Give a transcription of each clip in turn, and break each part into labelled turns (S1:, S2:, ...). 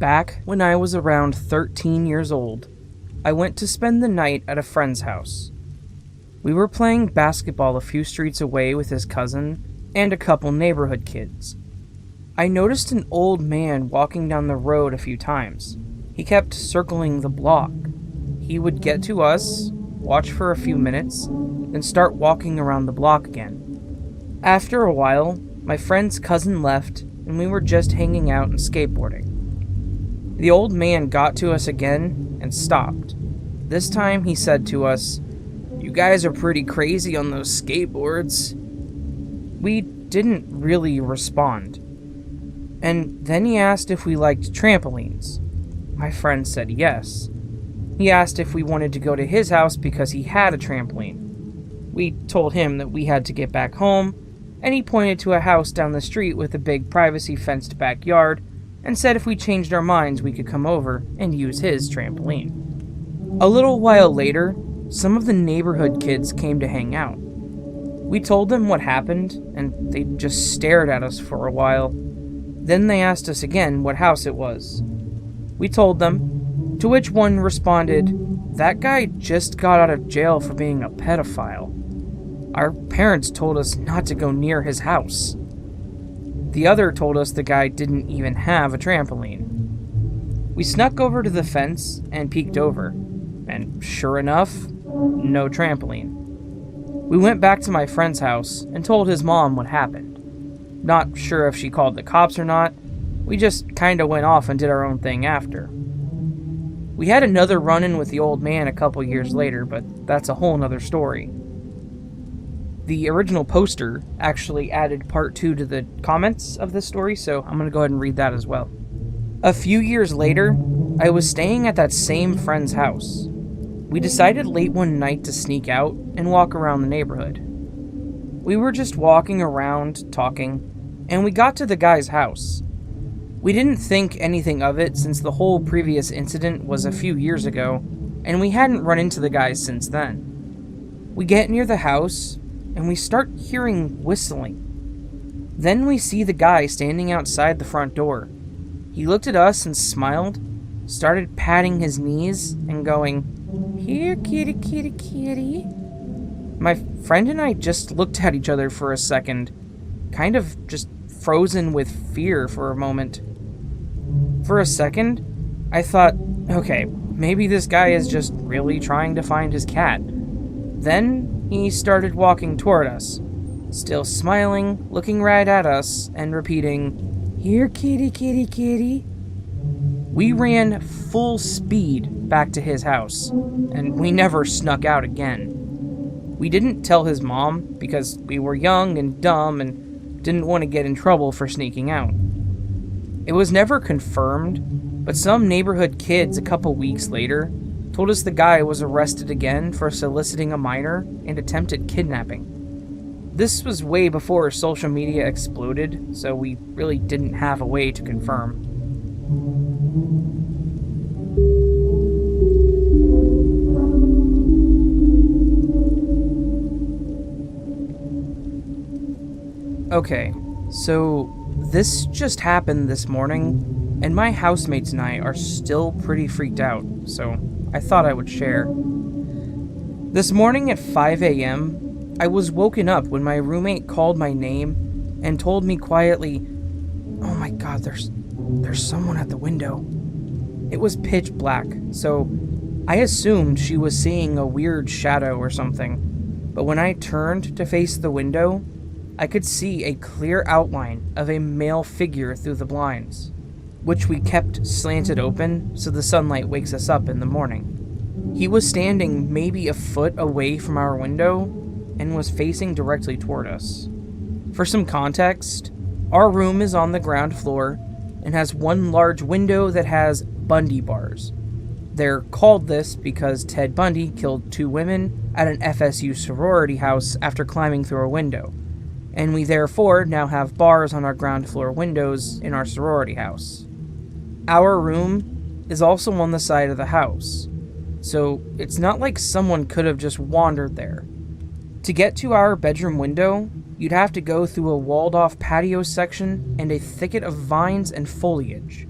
S1: Back when I was around 13 years old, I went to spend the night at a friend's house. We were playing basketball a few streets away with his cousin and a couple neighborhood kids. I noticed an old man walking down the road a few times. He kept circling the block. He would get to us, watch for a few minutes, then start walking around the block again. After a while, my friend's cousin left, and we were just hanging out and skateboarding. The old man got to us again and stopped. This time he said to us, "You guys are pretty crazy on those skateboards." We didn't really respond. And then he asked if we liked trampolines. My friend said yes. He asked if we wanted to go to his house because he had a trampoline. We told him that we had to get back home, and he pointed to a house down the street with a big privacy-fenced backyard and said if we changed our minds we could come over and use his trampoline. A little while later, some of the neighborhood kids came to hang out. We told them what happened, and they just stared at us for a while. Then they asked us again what house it was. We told them, to which one responded, "That guy just got out of jail for being a pedophile. Our parents told us not to go near his house." The other told us the guy didn't even have a trampoline. We snuck over to the fence and peeked over, and sure enough, no trampoline. We went back to my friend's house and told his mom what happened. Not sure if she called the cops or not. We just kinda went off and did our own thing after. We had another run-in with the old man a couple years later, but that's a whole nother story. The original poster actually added part 2 to the comments of this story, so I'm going to go ahead and read that as well. A few years later, I was staying at that same friend's house. We decided late one night to sneak out and walk around the neighborhood. We were just walking around, talking, and we got to the guy's house. We didn't think anything of it since the whole previous incident was a few years ago, and we hadn't run into the guy since then. We get near the house, and we start hearing whistling. Then we see the guy standing outside the front door. He looked at us and smiled, started patting his knees and going, "Here, kitty, kitty, kitty." My friend and I just looked at each other for a second, kind of just frozen with fear for a moment. For a second, I thought, okay, maybe this guy is just really trying to find his cat. Then he started walking toward us, still smiling, looking right at us, and repeating, "Here, kitty, kitty, kitty." We ran full speed back to his house, and we never snuck out again. We didn't tell his mom because we were young and dumb and didn't want to get in trouble for sneaking out. It was never confirmed, but some neighborhood kids a couple weeks later told us the guy was arrested again for soliciting a minor and attempted kidnapping. This was way before social media exploded, so we really didn't have a way to confirm. Okay, so this just happened this morning, and my housemates and I are still pretty freaked out, so I thought I would share. This morning at 5 a.m., I was woken up when my roommate called my name and told me quietly, "Oh my god, there's someone at the window." It was pitch black, so I assumed she was seeing a weird shadow or something, but when I turned to face the window, I could see a clear outline of a male figure through the blinds, which we kept slanted open so the sunlight wakes us up in the morning. He was standing maybe a foot away from our window and was facing directly toward us. For some context, our room is on the ground floor and has one large window that has Bundy bars. They're called this because Ted Bundy killed 2 women at an FSU sorority house after climbing through a window, and we therefore now have bars on our ground floor windows in our sorority house. Our room is also on the side of the house, so it's not like someone could have just wandered there. To get to our bedroom window, you'd have to go through a walled-off patio section and a thicket of vines and foliage.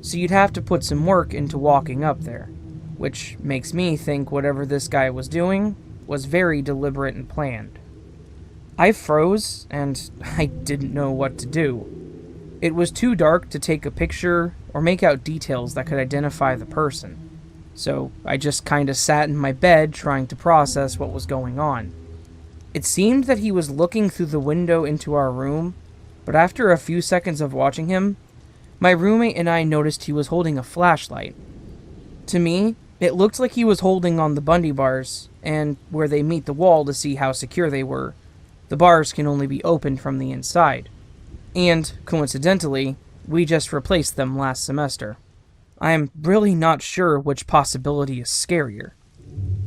S1: so you'd have to put some work into walking up there, which makes me think whatever this guy was doing was very deliberate and planned. I froze, and I didn't know what to do. It was too dark to take a picture or make out details that could identify the person, so I just kinda sat in my bed trying to process what was going on. It seemed that he was looking through the window into our room, but after a few seconds of watching him, my roommate and I noticed he was holding a flashlight. To me, it looked like he was holding on the Bundy bars, and where they meet the wall to see how secure they were. The bars can only be opened from the inside. And, coincidentally, we just replaced them last semester. I am really not sure which possibility is scarier.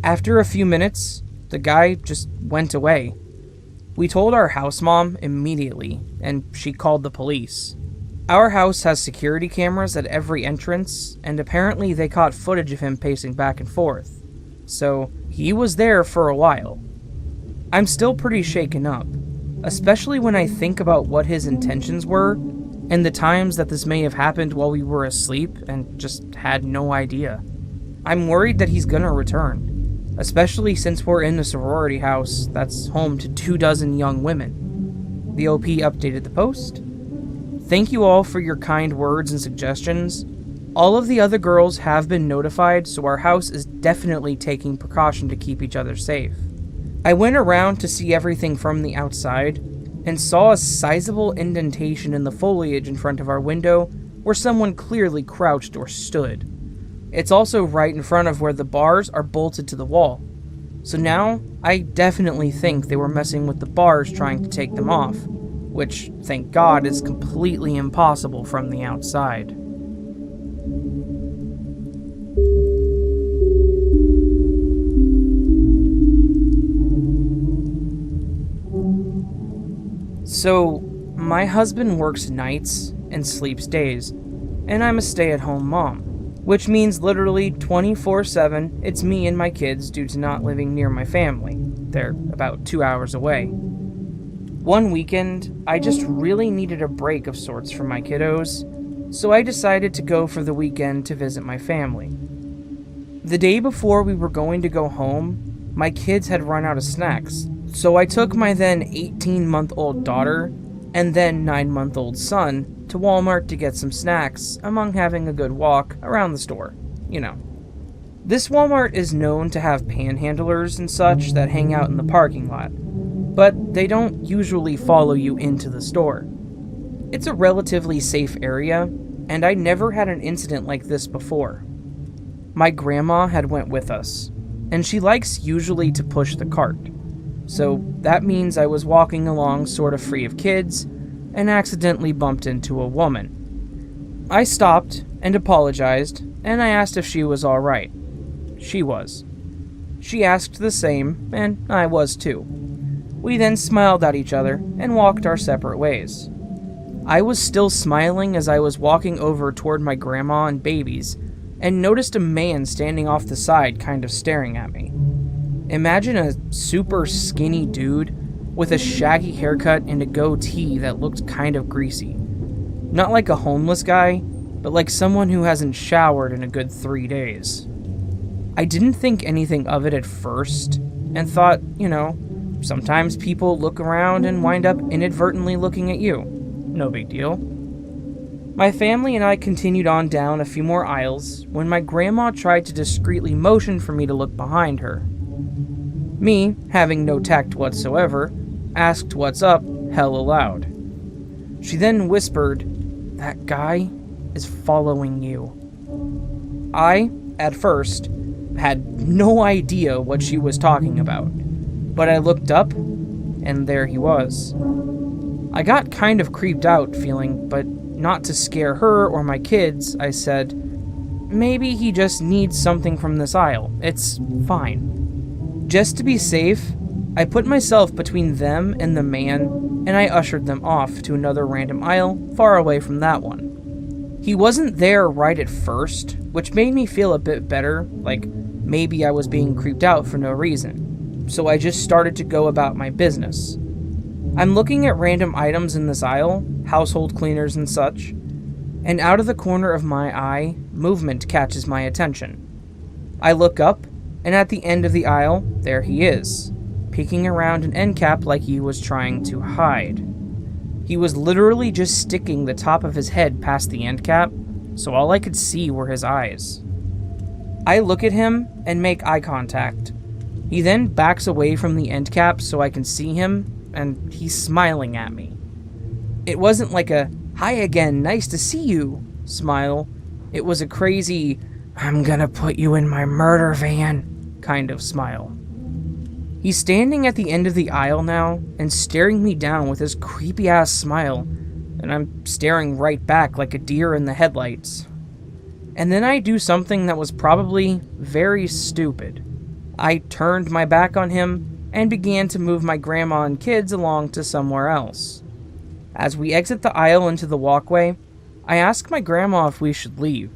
S1: After a few minutes, the guy just went away. We told our house mom immediately, and she called the police. Our house has security cameras at every entrance, and apparently they caught footage of him pacing back and forth. So, he was there for a while. I'm still pretty shaken up, especially when I think about what his intentions were, and the times that this may have happened while we were asleep and just had no idea. I'm worried that he's gonna return, especially since we're in a sorority house that's home to 24 young women. The OP updated the post. Thank you all for your kind words and suggestions. All of the other girls have been notified, so our house is definitely taking precaution to keep each other safe. I went around to see everything from the outside, and saw a sizable indentation in the foliage in front of our window where someone clearly crouched or stood. It's also right in front of where the bars are bolted to the wall. So now, I definitely think they were messing with the bars trying to take them off, which, thank God, is completely impossible from the outside. So, my husband works nights and sleeps days, and I'm a stay-at-home mom, which means literally 24/7 it's me and my kids due to not living near my family. They're about 2 hours away. One weekend, I just really needed a break of sorts from my kiddos, so I decided to go for the weekend to visit my family. The day before we were going to go home, my kids had run out of snacks, so I took my then 18-month-old daughter and then 9-month-old son to Walmart to get some snacks among having a good walk around the store, you know. This Walmart is known to have panhandlers and such that hang out in the parking lot, but they don't usually follow you into the store. It's a relatively safe area, and I never had an incident like this before. My grandma had went with us, and she likes usually to push the cart. So that means I was walking along sort of free of kids and accidentally bumped into a woman. I stopped and apologized, and I asked if she was alright. She was. She asked the same, and I was too. We then smiled at each other and walked our separate ways. I was still smiling as I was walking over toward my grandma and babies, and noticed a man standing off the side kind of staring at me. Imagine a super skinny dude with a shaggy haircut and a goatee that looked kind of greasy. Not like a homeless guy, but like someone who hasn't showered in a good 3 days. I didn't think anything of it at first, and thought, sometimes people look around and wind up inadvertently looking at you. No big deal. My family and I continued on down a few more aisles when my grandma tried to discreetly motion for me to look behind her. Me, having no tact whatsoever, asked what's up hella loud. She then whispered, "That guy is following you." I, at first, had no idea what she was talking about, but I looked up, and there he was. I got kind of creeped out feeling, but not to scare her or my kids, I said, "Maybe he just needs something from this aisle. It's fine." Just to be safe, I put myself between them and the man, and I ushered them off to another random aisle far away from that one. He wasn't there right at first, which made me feel a bit better, like maybe I was being creeped out for no reason. So I just started to go about my business. I'm looking at random items in this aisle, household cleaners and such, and out of the corner of my eye, movement catches my attention. I look up, and at the end of the aisle, there he is, peeking around an end cap like he was trying to hide. He was literally just sticking the top of his head past the end cap, so all I could see were his eyes. I look at him and make eye contact. He then backs away from the end cap so I can see him, and he's smiling at me. It wasn't like a, "Hi again, nice to see you" smile. It was a crazy, "I'm gonna put you in my murder van" kind of smile. He's standing at the end of the aisle now and staring me down with his creepy-ass smile, and I'm staring right back like a deer in the headlights. And then I do something that was probably very stupid. I turned my back on him and began to move my grandma and kids along to somewhere else. As we exit the aisle into the walkway, I ask my grandma if we should leave.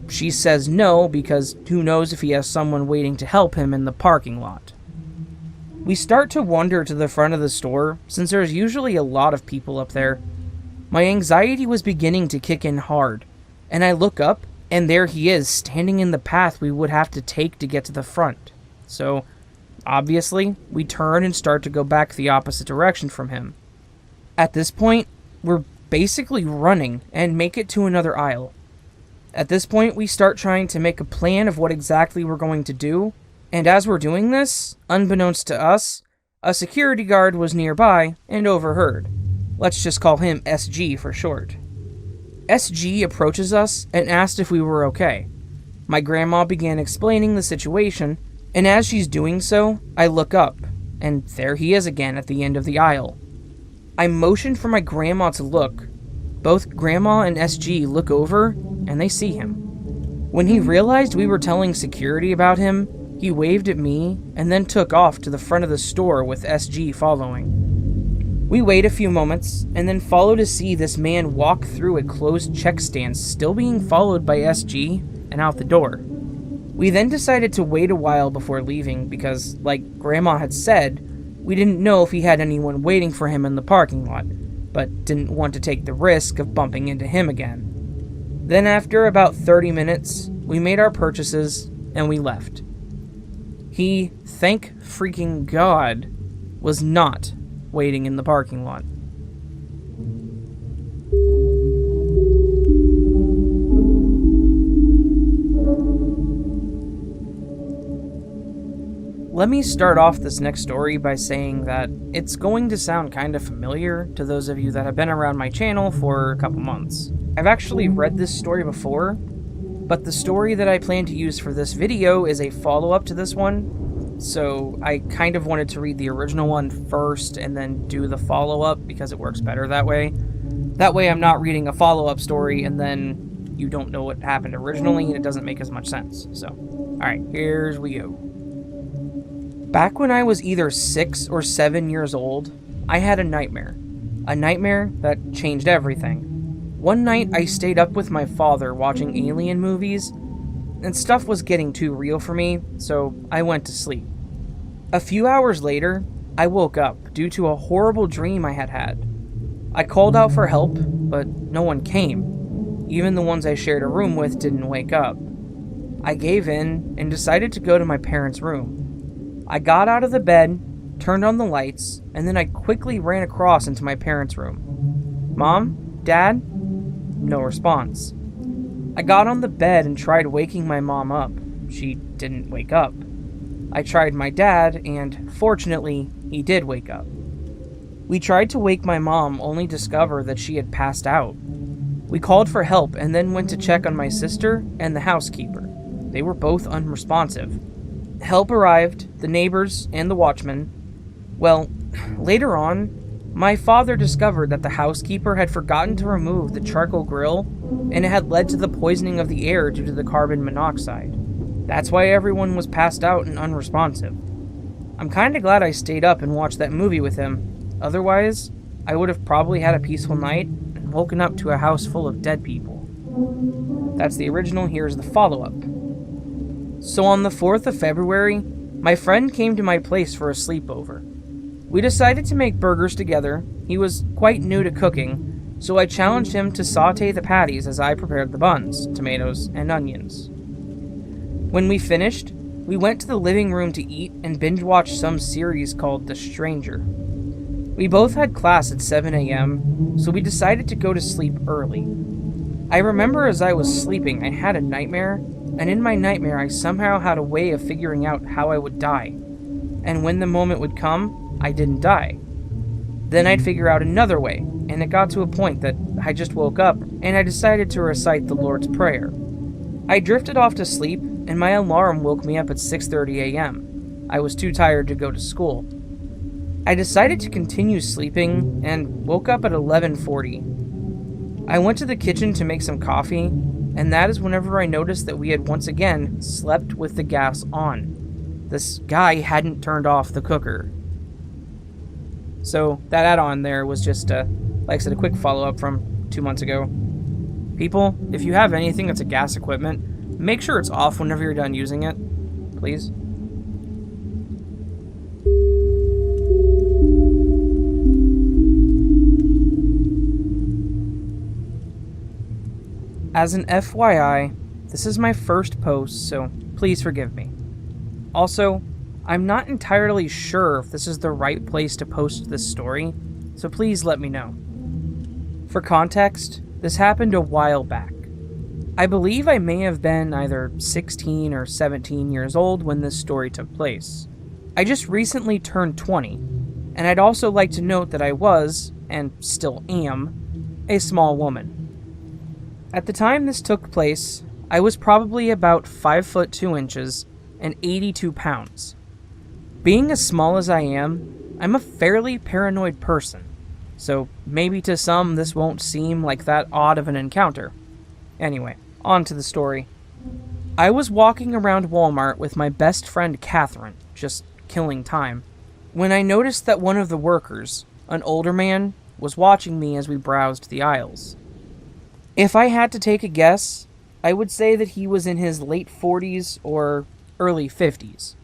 S1: She says no because who knows if he has someone waiting to help him in the parking lot. We start to wander to the front of the store since there's usually a lot of people up there. My anxiety was beginning to kick in hard, and I look up and there he is standing in the path we would have to take to get to the front. So, obviously, we turn and start to go back the opposite direction from him. At this point, we're basically running and make it to another aisle. At this point, we start trying to make a plan of what exactly we're going to do, and as we're doing this, unbeknownst to us, a security guard was nearby and overheard. Let's just call him SG for short. SG approaches us and asked if we were okay. My grandma began explaining the situation, and as she's doing so, I look up, and there he is again at the end of the aisle. I motioned for my grandma to look. Both grandma and SG look over, and they see him. When he realized we were telling security about him, he waved at me and then took off to the front of the store with SG following. We wait a few moments and then follow to see this man walk through a closed check stand still being followed by SG and out the door. We then decided to wait a while before leaving because, like Grandma had said, we didn't know if he had anyone waiting for him in the parking lot, but didn't want to take the risk of bumping into him again. Then after about 30 minutes, we made our purchases and we left. He, thank freaking God, was not waiting in the parking lot. Let me start off this next story by saying that it's going to sound kind of familiar to those of you that have been around my channel for a couple months. I've actually read this story before, but the story that I plan to use for this video is a follow-up to this one, so I kind of wanted to read the original one first and then do the follow-up because it works better that way. That way I'm not reading a follow-up story and then you don't know what happened originally and it doesn't make as much sense. So, alright, here's we go. Back when I was either 6 or 7 years old, I had a nightmare. A nightmare that changed everything. One night I stayed up with my father watching alien movies, and stuff was getting too real for me, so I went to sleep. A few hours later, I woke up due to a horrible dream I had had. I called out for help, but no one came. Even the ones I shared a room with didn't wake up. I gave in and decided to go to my parents' room. I got out of the bed, turned on the lights, and then I quickly ran across into my parents' room. "Mom? Dad?" No response. I got on the bed and tried waking my mom up. She didn't wake up. I tried my dad, and fortunately, he did wake up. We tried to wake my mom, only to discover that she had passed out. We called for help and then went to check on my sister and the housekeeper. They were both unresponsive. Help arrived, the neighbors, and the watchman. Well, later on, my father discovered that the housekeeper had forgotten to remove the charcoal grill, and it had led to the poisoning of the air due to the carbon monoxide. That's why everyone was passed out and unresponsive. I'm kinda glad I stayed up and watched that movie with him. Otherwise, I would have probably had a peaceful night and woken up to a house full of dead people. That's the original, here's the follow-up. So on the 4th of February, my friend came to my place for a sleepover. We decided to make burgers together. He was quite new to cooking, so I challenged him to saute the patties as I prepared the buns, tomatoes, and onions. When we finished, we went to the living room to eat and binge-watched some series called The Stranger. We both had class at 7 a.m., so we decided to go to sleep early. I remember as I was sleeping, I had a nightmare, and in my nightmare I somehow had a way of figuring out how I would die. And when the moment would come, I didn't die. Then I'd figure out another way, and it got to a point that I just woke up and I decided to recite the Lord's Prayer. I drifted off to sleep, and my alarm woke me up at 6:30 a.m. I was too tired to go to school. I decided to continue sleeping and woke up at 11:40. I went to the kitchen to make some coffee, and that is whenever I noticed that we had once again slept with the gas on. This guy hadn't turned off the cooker. So that add-on there was just, like I said, a quick follow-up from 2 months ago. People, if you have anything that's a gas equipment, make sure it's off whenever you're done using it, please. As an FYI, this is my first post, so please forgive me. Also, I'm not entirely sure if this is the right place to post this story, so please let me know. For context, this happened a while back. I believe I may have been either 16 or 17 years old when this story took place. I just recently turned 20, and I'd also like to note that I was, and still am, a small woman. At the time this took place, I was probably about 5 foot 2 inches and 82 pounds. Being as small as I am, I'm a fairly paranoid person, so maybe to some this won't seem like that odd of an encounter. Anyway, on to the story. I was walking around Walmart with my best friend Catherine, just killing time, when I noticed that one of the workers, an older man, was watching me as we browsed the aisles. If I had to take a guess, I would say that he was in his late 40s or early 50s.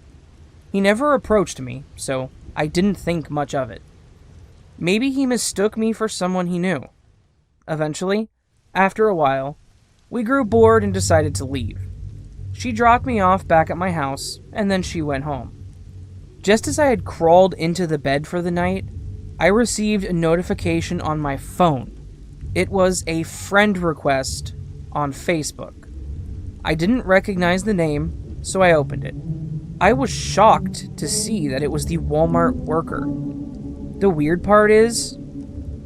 S1: He never approached me, so I didn't think much of it. Maybe he mistook me for someone he knew. Eventually, after a while, we grew bored and decided to leave. She dropped me off back at my house, and then she went home. Just as I had crawled into the bed for the night, I received a notification on my phone. It was a friend request on Facebook. I didn't recognize the name, so I opened it. I was shocked to see that it was the Walmart worker. The weird part is,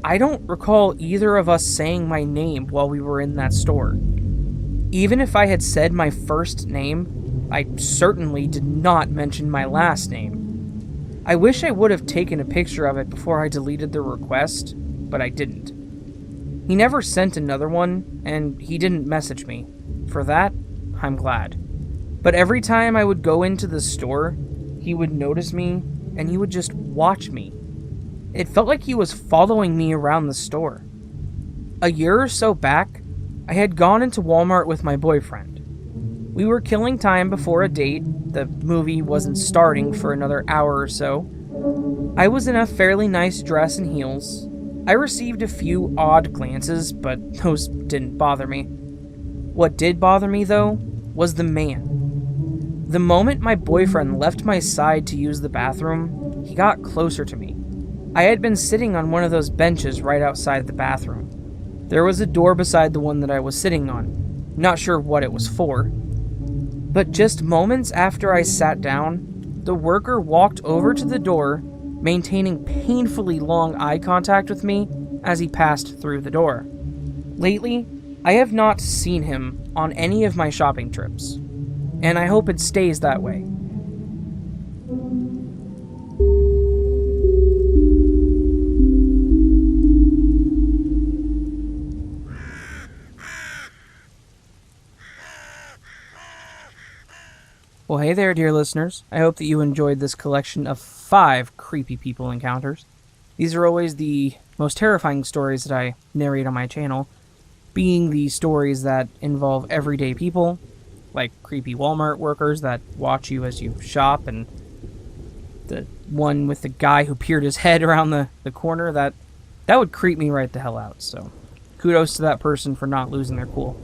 S1: I don't recall either of us saying my name while we were in that store. Even if I had said my first name, I certainly did not mention my last name. I wish I would have taken a picture of it before I deleted the request, but I didn't. He never sent another one, and he didn't message me. For that, I'm glad. But every time I would go into the store, he would notice me, and he would just watch me. It felt like he was following me around the store. A year or so back, I had gone into Walmart with my boyfriend. We were killing time before a date. The movie wasn't starting for another hour or so. I was in a fairly nice dress and heels. I received a few odd glances, but those didn't bother me. What did bother me, though, was the man. The moment my boyfriend left my side to use the bathroom, he got closer to me. I had been sitting on one of those benches right outside the bathroom. There was a door beside the one that I was sitting on. Not sure what it was for. But just moments after I sat down, the worker walked over to the door, maintaining painfully long eye contact with me as he passed through the door. Lately, I have not seen him on any of my shopping trips, and I hope it stays that way. Well, hey there, dear listeners. I hope that you enjoyed this collection of 5 creepy people encounters. These are always the most terrifying stories that I narrate on my channel, being the stories that involve everyday people, like creepy Walmart workers that watch you as you shop, and the one with the guy who peered his head around the corner, that would creep me right the hell out. So kudos to that person for not losing their cool.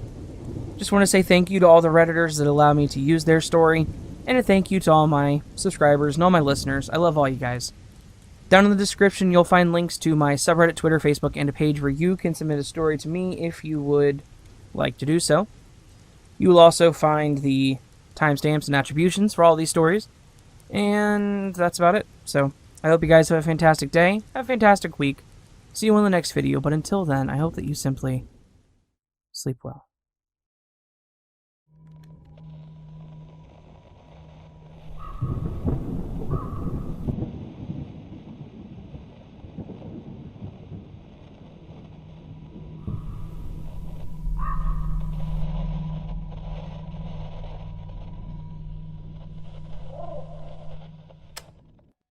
S1: Just want to say thank you to all the Redditors that allow me to use their story, and a thank you to all my subscribers and all my listeners. I love all you guys. Down in the description, you'll find links to my subreddit, Twitter, Facebook, and a page where you can submit a story to me if you would like to do so. You will also find the timestamps and attributions for all these stories. And that's about it. So, I hope you guys have a fantastic day, have a fantastic week. See you in the next video, but until then, I hope that you simply sleep well.